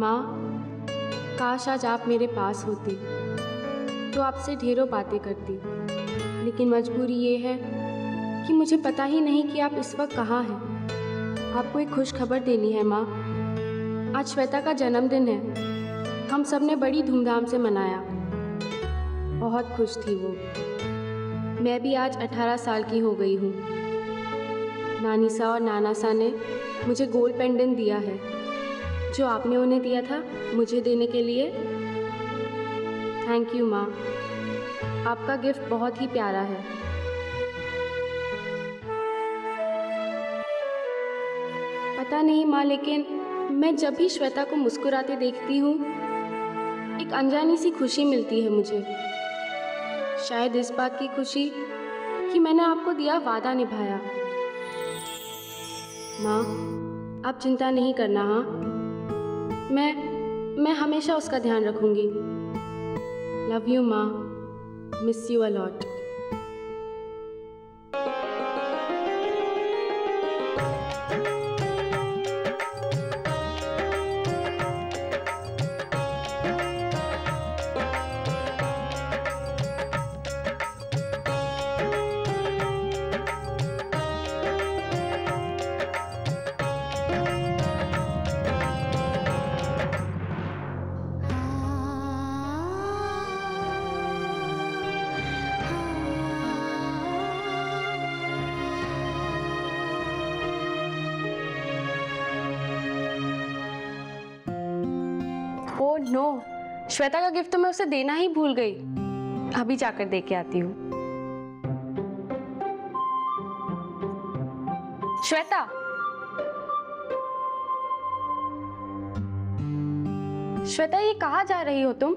माँ, काश आज आप मेरे पास होती तो आपसे ढेरों बातें करती, लेकिन मजबूरी ये है कि मुझे पता ही नहीं कि आप इस वक्त कहाँ हैं। आपको एक खुश खबर देनी है माँ। आज श्वेता का जन्मदिन है। हम सब ने बड़ी धूमधाम से मनाया। बहुत खुश थी वो। मैं भी आज 18 साल की हो गई हूँ। नानी सा और नाना सा ने मुझे गोल्ड पेंडेंट दिया है, जो आपने उन्हें दिया था मुझे देने के लिए। थैंक यू माँ, आपका गिफ्ट बहुत ही प्यारा है। पता नहीं माँ, लेकिन मैं जब भी श्वेता को मुस्कुराते देखती हूँ, एक अनजानी सी खुशी मिलती है मुझे। शायद इस बात की खुशी कि मैंने आपको दिया वादा निभाया। माँ, आप चिंता नहीं करना। हाँ, मैं हमेशा उसका ध्यान रखूंगी। लव यू माँ, miss you a lot. Oh no, Shweta का गिफ्ट तो मैं उसे देना ही भूल गई। अभी जाकर दे के आती हूँ। श्वेता, श्वेता, ये कहाँ जा रही हो तुम?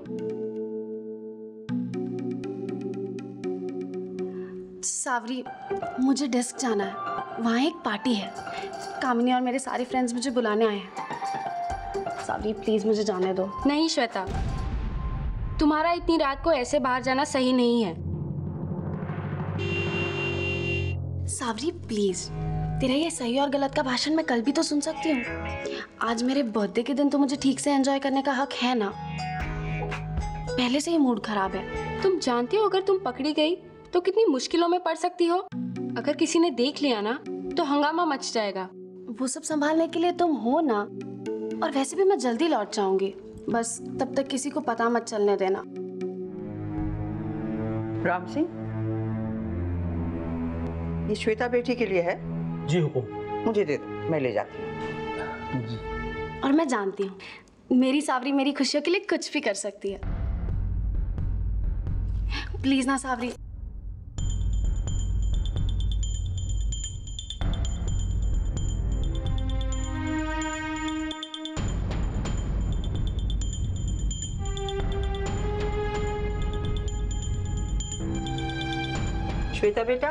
सावरी, मुझे डेस्क जाना है। वहाँ एक पार्टी है। कामिनी और मेरे सारे फ्रेंड्स मुझे बुलाने आए हैं। सावरी, प्लीज मुझे जाने दो। नहीं श्वेता, तुम्हारा इतनी रात को ऐसे बाहर जाना सही नहीं है। सावरी प्लीज, तेरा ये सही और गलत का भाषण मैं कल भी तो सुन सकती हूँ। आज मेरे बर्थडे के दिन तो मुझे ठीक से एंजॉय करने का हक है ना। पहले से ही मूड खराब है। तुम जानती हो अगर तुम पकड़ी गई तो कितनी मुश्किलों में पड़ सकती हो। अगर किसी ने देख लिया ना तो हंगामा मच जाएगा। वो सब संभालने के लिए तुम हो ना। और वैसे भी मैं जल्दी लौट जाऊंगी। बस तब तक किसी को पता मत चलने देना। राम सिंह, ये श्वेता बेटी के लिए है। जी हुकुम। मुझे दे दो, मैं ले जाती हूँ। जी। और मैं जानती हूँ मेरी सावरी मेरी खुशियों के लिए कुछ भी कर सकती है। प्लीज ना सावरी। श्वेता बेटा,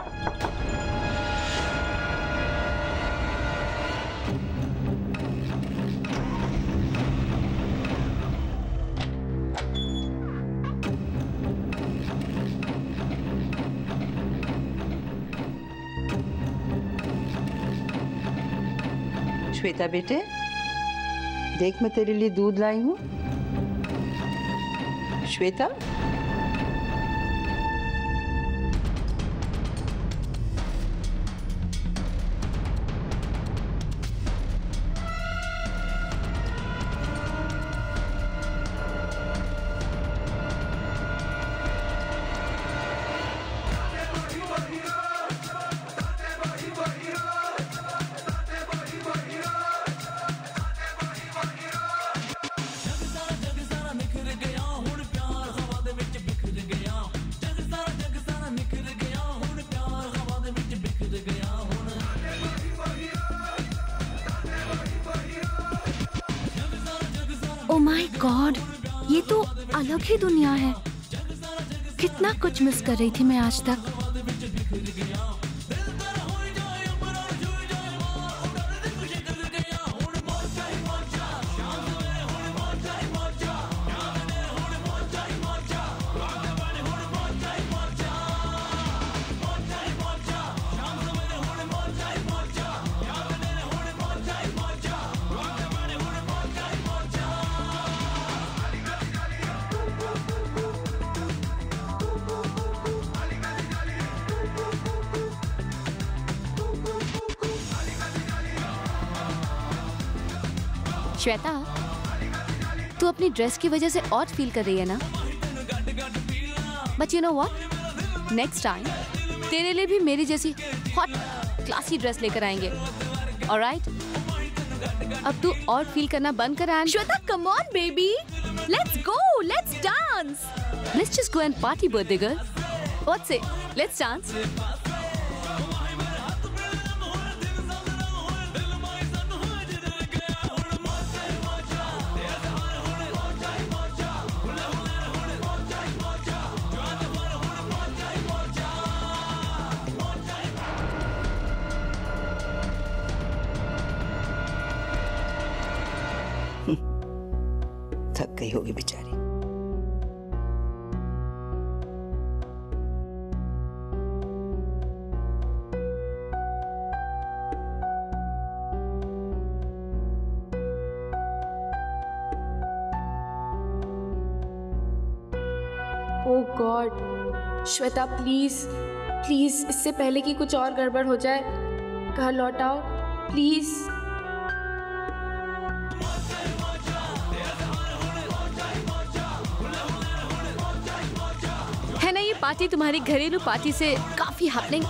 श्वेता बेटे, देख मैं तेरे लिए दूध लाई हूँ। श्वेता, ओह माय गॉड, ये तो अलग ही दुनिया है। कितना कुछ मिस कर रही थी मैं आज तक। श्वेता, तू अपनी ड्रेस की वजह से ऑड फील कर रही है ना? But you know what, next time तेरे लिए भी मेरी जैसी हॉट क्लासी ड्रेस लेकर आएंगे। ऑलराइट? अब तू ऑड फील करना बंद कर। And Shweta, come on baby, let's go, let's dance. Let's just go and party birthday girl. What say? Let's dance. थक गई होगी बेचारी। Oh God, Shweta please please, इससे पहले कि कुछ और गड़बड़ हो जाए घर लौट आओ प्लीज। है ना ये पार्टी तुम्हारी घरेलू पार्टी से काफी happening.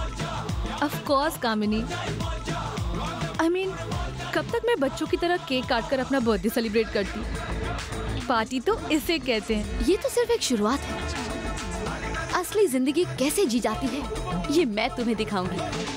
Of course Kamini, I mean कब तक मैं बच्चों की तरह केक काटकर अपना बर्थडे सेलिब्रेट करती? पार्टी तो इसे कहते हैं। ये तो सिर्फ एक शुरुआत है। असली जिंदगी कैसे जी जाती है ये मैं तुम्हें दिखाऊंगी।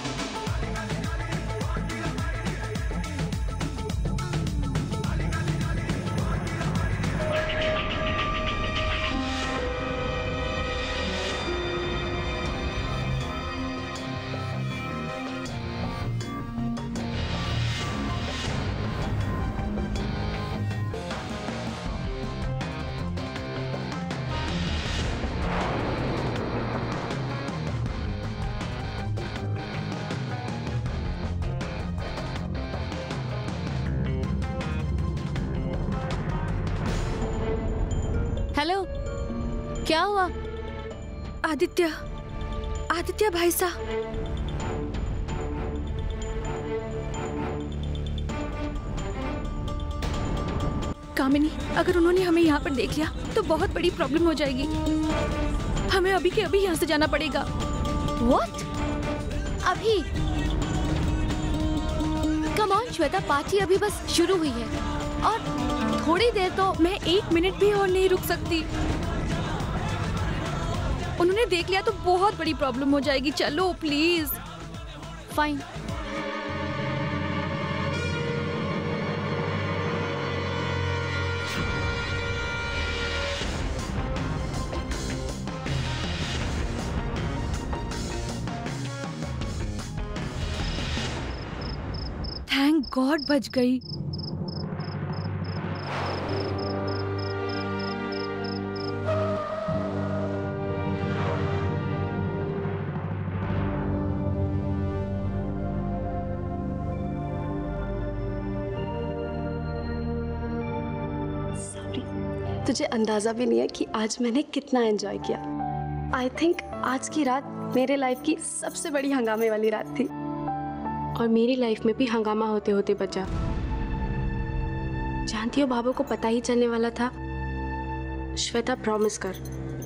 हेलो, क्या हुआ? आदित्य, आदित्य भाई साहब, कामिनी, अगर उन्होंने हमें यहाँ पर देख लिया तो बहुत बड़ी प्रॉब्लम हो जाएगी। हमें अभी के अभी यहाँ से जाना पड़ेगा। What? अभी? कम ऑन श्वेता, पार्टी अभी बस शुरू हुई है और थोड़ी देर तो। मैं 1 मिनट भी और नहीं रुक सकती। उन्होंने देख लिया तो बहुत बड़ी प्रॉब्लम हो जाएगी। चलो प्लीज। फाइन। थैंक गॉड बच गई। तुझे अंदाजा भी नहीं है कि आज मैंने कितना एंजॉय किया। आई थिंक आज की रात मेरे लाइफ की सबसे बड़ी हंगामे वाली रात थी। और मेरी लाइफ में भी हंगामा होते होते बचा। जानती हो, बाबू को पता ही चलने वाला था। श्वेता प्रॉमिस कर,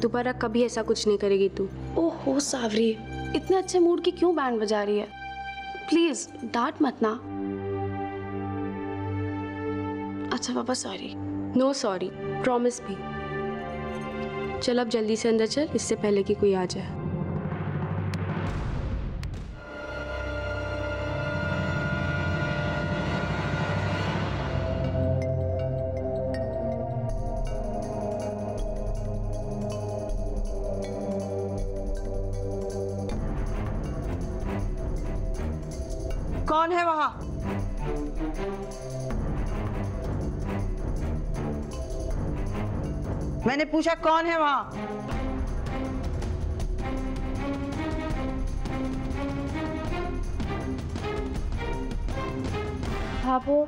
दोबारा कभी ऐसा कुछ नहीं करेगी तू। ओहो सावरी, इतने अच्छे मूड की क्यों बैंड बजा रही है? प्लीज डांट मत ना। अच्छा पापा सॉरी। नो सॉरी, प्रॉमिस भी। चल अब जल्दी से अंदर चल, इससे पहले कि कोई आ जाए। कौन है वहां? मैंने पूछा कौन है वहां? बाबू,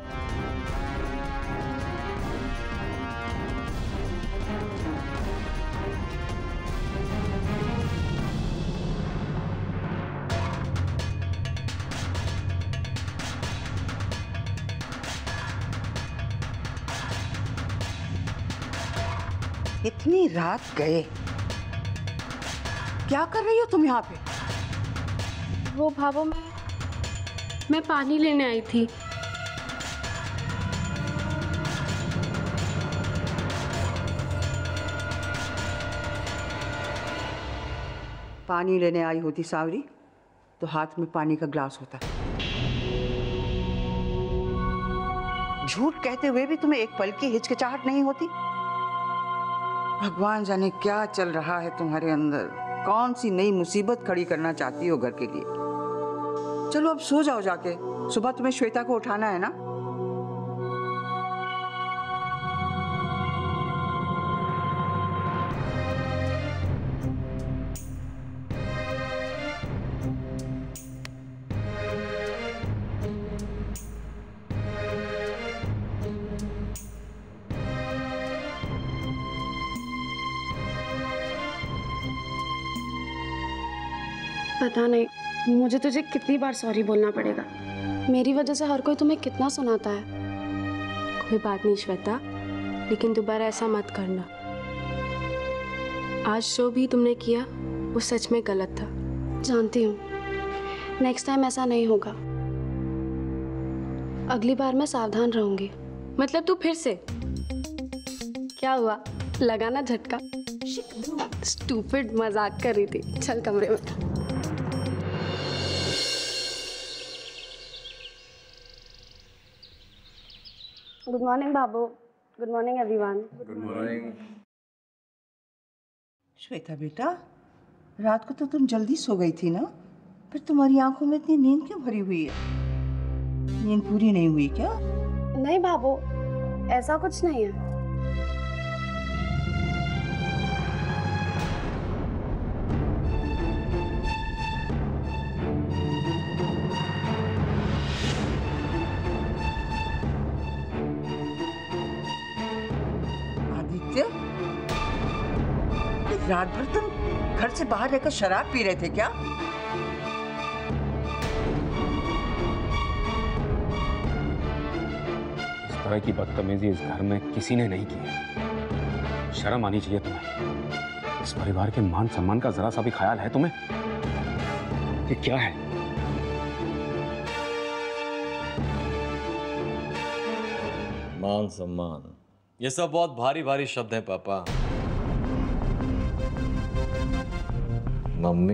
इतनी रात गए, क्या कर रही हो तुम यहाँ पे? वो भाभो, मैं पानी लेने आई थी। पानी लेने आई होती सावरी तो हाथ में पानी का ग्लास होता। झूठ कहते हुए भी तुम्हें एक पल की हिचकिचाहट नहीं होती? भगवान जाने क्या चल रहा है तुम्हारे अंदर, कौन सी नई मुसीबत खड़ी करना चाहती हो घर के लिए। चलो अब सो जाओ जाके, सुबह तुम्हें श्वेता को उठाना है ना। पता नहीं मुझे तुझे कितनी बार सॉरी बोलना पड़ेगा। मेरी वजह से हर कोई तुम्हें कितना सुनाता है। कोई बात नहीं श्वेता, लेकिन दोबारा ऐसा मत करना। आज जो भी तुमने किया वो सच में गलत था। जानती हूँ, नेक्स्ट टाइम ऐसा नहीं होगा। अगली बार मैं सावधान रहूंगी। मतलब तू फिर से? क्या हुआ, लगा ना झटका? स्टूपिड मजाक कर रही थी। चल कमरे में। गुड मॉर्निंग बाबू। Good morning everyone. Good morning. Shweta बेटा, रात को तो तुम जल्दी सो गई थी ना, फिर तुम्हारी आंखों में इतनी नींद क्यों भरी हुई है? नींद पूरी नहीं हुई क्या? नहीं बाबू, ऐसा कुछ नहीं है। रात भर तुम घर से बाहर रहकर शराब पी रहे थे क्या? इस तरह की बदतमीजी इस घर में किसी ने नहीं की है। शर्म आनी चाहिए तुम्हें। इस परिवार के मान सम्मान का जरा सा भी ख्याल है तुम्हें? ये क्या है? मान सम्मान, ये सब बहुत भारी भारी शब्द हैं पापा। मम्मी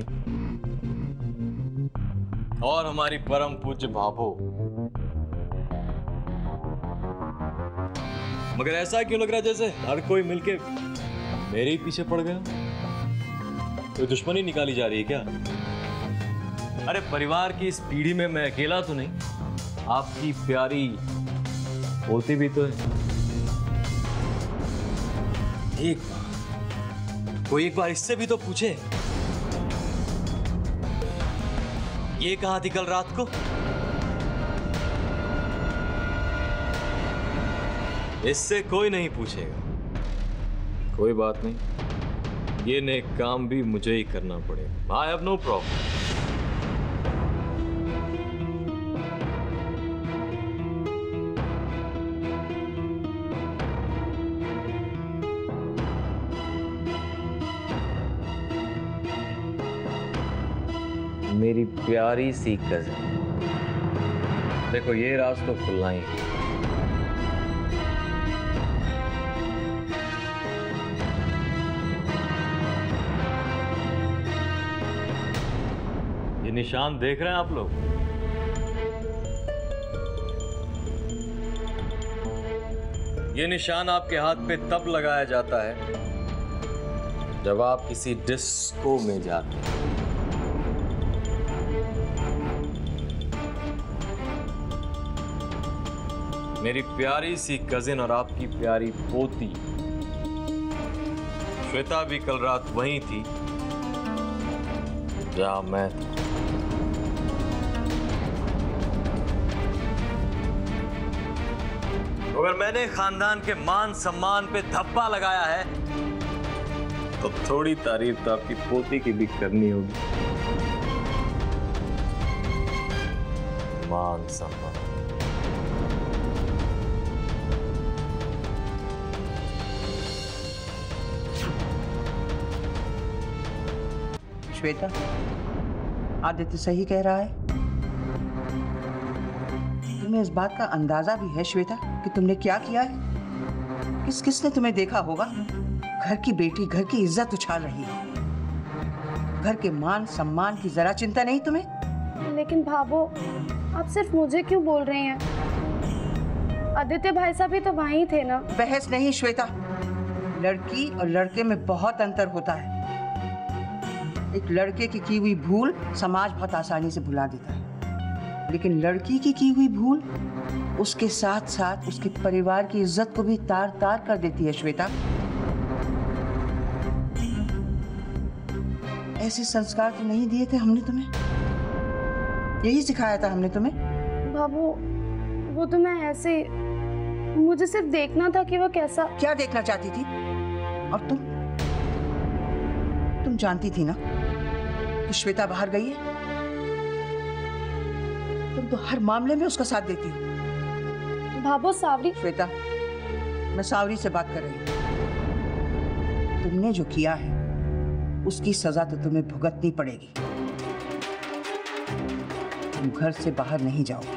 और हमारी परम पूज्य भाभो, मगर ऐसा क्यों लग रहा है जैसे हर कोई मिलके मेरे ही पीछे पड़ गया? कोई दुश्मनी निकाली जा रही है क्या? अरे परिवार की इस पीढ़ी में मैं अकेला तो नहीं, आपकी प्यारी पोती भी तो है। कोई एक बार इससे भी तो पूछे, ये कहां थी कल रात को? इससे कोई नहीं पूछेगा। कोई बात नहीं, ये नेक काम भी मुझे ही करना पड़ेगा। I have no problem. मेरी प्यारी सी कज़न, देखो ये राज तो खुलना ही है। ये निशान देख रहे हैं आप लोग? ये निशान आपके हाथ पे तब लगाया जाता है जब आप किसी डिस्को में जाते हैं। मेरी प्यारी सी कजिन और आपकी प्यारी पोती श्वेता भी कल रात वहीं थी जहां मैं था। अगर मैंने खानदान के मान सम्मान पे धब्बा लगाया है तो थोड़ी तारीफ तो आपकी पोती की भी करनी होगी। मान सम्मान, श्वेता, आदित्य सही कह रहा है। तुम्हें इस बात का अंदाजा भी है श्वेता कि तुमने क्या किया है? किसने तुम्हें देखा होगा? घर की बेटी घर की इज्जत उछाल रही है। घर के मान सम्मान की जरा चिंता नहीं तुम्हें? लेकिन भाभो, आप सिर्फ मुझे क्यों बोल रहे हैं? आदित्य भाई साहब भी तो वहीं थे ना। बहस नहीं श्वेता, लड़की और लड़के में बहुत अंतर होता है। एक लड़के की हुई भूल समाज बहुत आसानी से भुला देता है, लेकिन लड़की की हुई भूल उसके साथ साथ उसके परिवार की इज्जत को भी तार तार कर देती है श्वेता। ऐसे संस्कार तो नहीं दिए थे हमने तुम्हें, यही सिखाया था हमने तुम्हें। बाबू, वो तो मैं ऐसे, मुझे सिर्फ देखना था कि वो कैसा। क्या देखना चाहती थी? और तुम जानती थी ना कि श्वेता बाहर गई है। तुम तो हर मामले में उसका साथ देती हो। भाभो, सावरी। श्वेता, मैं सावरी से बात कर रही हूँ। तुमने जो किया है उसकी सजा तो तुम्हें भुगतनी पड़ेगी। तुम घर से बाहर नहीं जाओगे,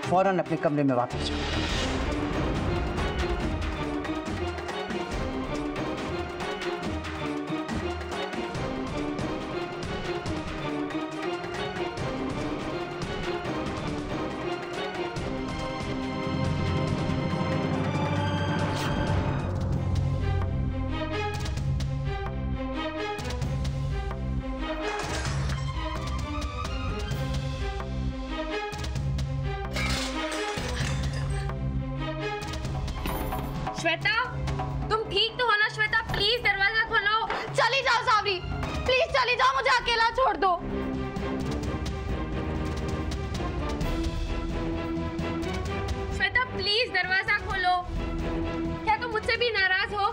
फौरन अपने कमरे में वापस जाओ। श्वेता, तुम ठीक तो हो ना? श्वेता प्लीज दरवाजा खोलो। चली जाओ सावरी, प्लीज चली जाओ, मुझे अकेला छोड़ दो। श्वेता प्लीज दरवाजा खोलो। क्या तुम मुझसे भी नाराज हो?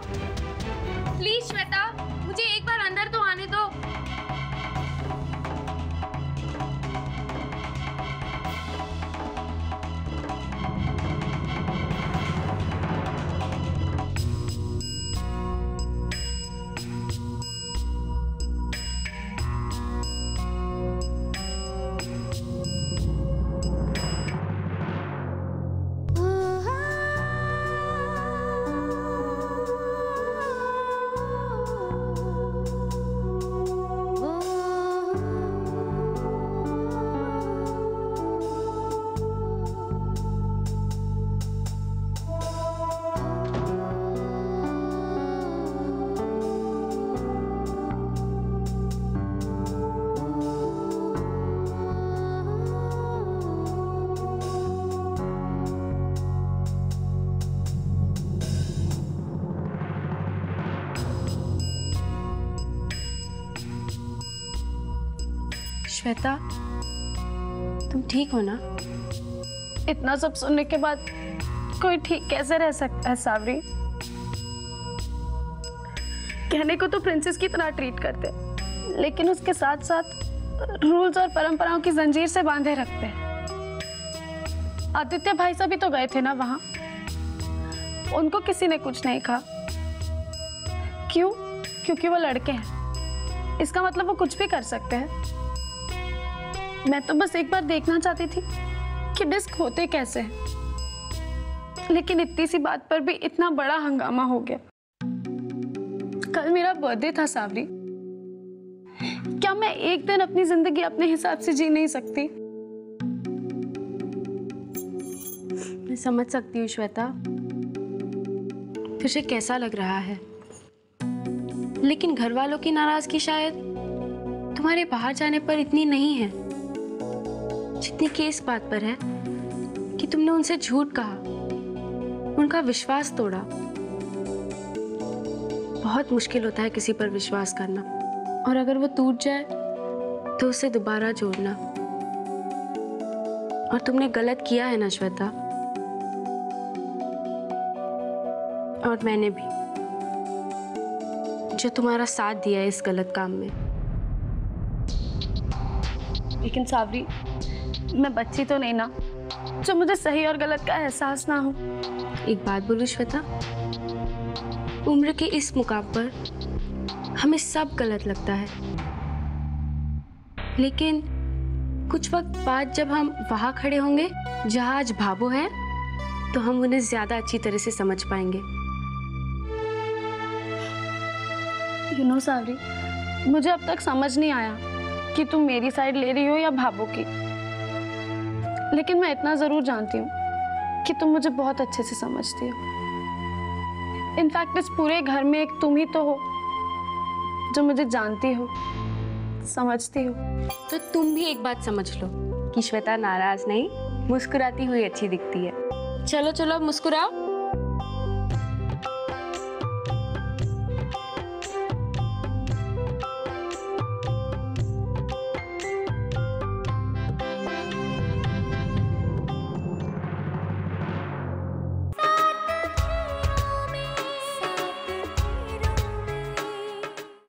प्लीज श्वेता, मुझे एक बार अंदर तो आने दो। श्वेता, तुम ठीक हो ना? इतना सब सुनने के बाद कोई ठीक कैसे रह सकता है सावरी? कहने को तो प्रिंसेस की तरह ट्रीट करते, लेकिन उसके साथ साथ रूल्स और परंपराओं की जंजीर से बांधे रखते हैं। आदित्य भाई साहब भी तो गए थे ना वहां, उनको किसी ने कुछ नहीं कहा। क्यों? क्योंकि वो लड़के हैं। इसका मतलब वो कुछ भी कर सकते हैं। मैं तो बस एक बार देखना चाहती थी कि डिस्क होते कैसे हैं, लेकिन इतनी सी बात पर भी इतना बड़ा हंगामा हो गया। कल मेरा बर्थडे था सावरी, क्या मैं एक दिन अपनी जिंदगी अपने हिसाब से जी नहीं सकती? मैं समझ सकती हूँ श्वेता, तुझे कैसा लग रहा है, लेकिन घर वालों की नाराजगी शायद तुम्हारे बाहर जाने पर इतनी नहीं है जितनी कि इस बात पर है कि तुमने उनसे झूठ कहा, उनका विश्वास तोड़ा। बहुत मुश्किल होता है किसी पर विश्वास करना, और अगर वो टूट जाए तो उसे दोबारा जोड़ना। और तुमने गलत किया है ना श्वेता, और मैंने भी, जो तुम्हारा साथ दिया है इस गलत काम में। लेकिन सावरी, मैं बच्ची तो नहीं ना जो मुझे सही और गलत का एहसास ना हो। एक बात बोलूं श्वेता, उम्र के इस मुकाम पर हमें सब गलत लगता है, लेकिन कुछ वक्त बाद जब हम वहाँ खड़े होंगे जहाँ आज भाबो है, तो हम उन्हें ज्यादा अच्छी तरह से समझ पाएंगे। यू नो सावरी, मुझे अब तक समझ नहीं आया कि तुम मेरी साइड ले रही हो या भाबो की, लेकिन मैं इतना जरूर जानती हूँ कि तुम मुझे बहुत अच्छे से समझती हो। इनफैक्ट इस पूरे घर में एक तुम ही तो हो जो मुझे जानती हो, समझती हो। तो तुम भी एक बात समझ लो कि श्वेता नाराज नहीं, मुस्कुराती हुई अच्छी दिखती है। चलो चलो अब मुस्कुराओ।